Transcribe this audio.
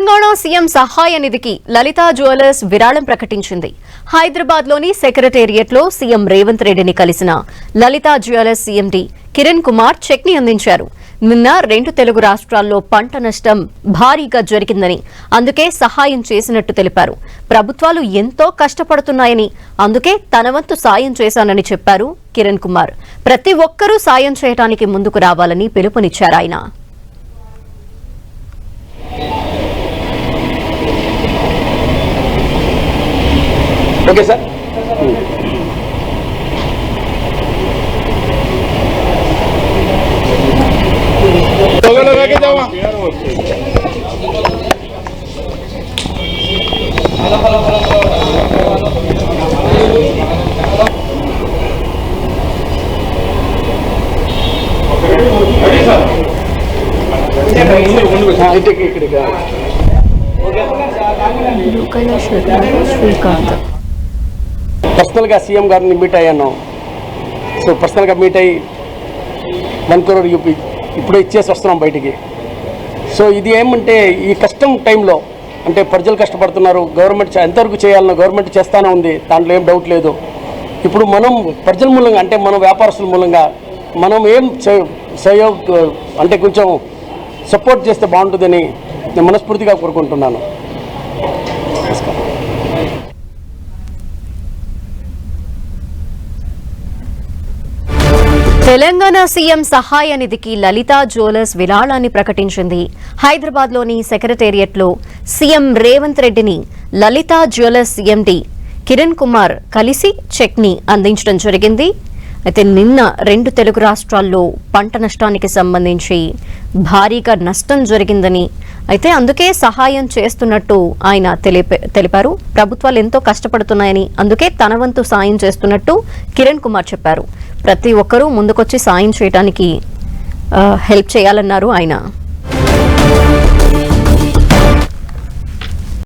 Telangana CM సహాయ నిధికి Lalitha jewellers విరాళం ప్రకటించింది. హైదరాబాద్ లోని సెక్రటేరియట్ లో సీఎం రేవంత్ రెడ్డిని కలిసిన Lalitha jewellers CMD Kiran Kumar cheque ని అందించారు. నిన్న 2 తెలుగు రాష్ట్రాల్లో పంట నష్టం భారీగా జరిగిందని, అందుకే సహాయం చేసినట్టు తెలిపారు. ప్రభుత్వాలు ఎంతో కష్టపడుతున్నాయని, అందుకే తన వంతు సాయం చేశానని చెప్పారు కిరణ్ కుమార్. ప్రతి ఒక్కరూ సాయం చేయడానికి ముందుకు రావాలని పిలుపునిచ్చారు ఆయన. Okay sir. పర్సనల్గా సీఎం గారిని మీట్ అయ్యాను. సో పర్సనల్గా మీట్ అయ్యి 1 crore యూపీ ఇప్పుడే ఇచ్చేసి వస్తున్నాం బయటికి. సో ఇది ఏమంటే ఈ కష్టం టైంలో అంటే ప్రజలు కష్టపడుతున్నారు, గవర్నమెంట్ ఎంతవరకు చేయాలన్నా గవర్నమెంట్ చేస్తానే ఉంది, దాంట్లో ఏం డౌట్ లేదు. ఇప్పుడు మనం ప్రజల మూలంగా అంటే మన వ్యాపారస్తుల మూలంగా మనం ఏం సహయోగ్ అంటే కొంచెం సపోర్ట్ చేస్తే బాగుంటుందని నేను మనస్ఫూర్తిగా కోరుకుంటున్నాను. తెలంగాణ సీఎం సహాయ నిధికి లలితా జ్యువెలర్స్ విరాళాన్ని ప్రకటించింది. హైదరాబాద్ లోని సెక్రటేరియట్ లో సీఎం రేవంత్ రెడ్డిని లలితా జ్యువెలర్స్ సీఎండీ కిరణ్ కుమార్ కలిసి చెక్ ని అందించడం జరిగింది. అయితే నిన్న 2 తెలుగు రాష్ట్రాల్లో పంట నష్టానికి సంబంధించి భారీగా నష్టం జరిగిందని, అయితే అందుకే సహాయం చేస్తున్నట్టు ఆయన తెలిపారు. ప్రభుత్వాలు ఎంతో కష్టపడుతున్నాయని, అందుకే తన వంతు సాయం చేస్తున్నట్టు కిరణ్ కుమార్ చెప్పారు. ప్రతి ఒక్కరూ ముందుకొచ్చి సాయం చేయడానికి హెల్ప్ చేయాలన్నారు ఆయన.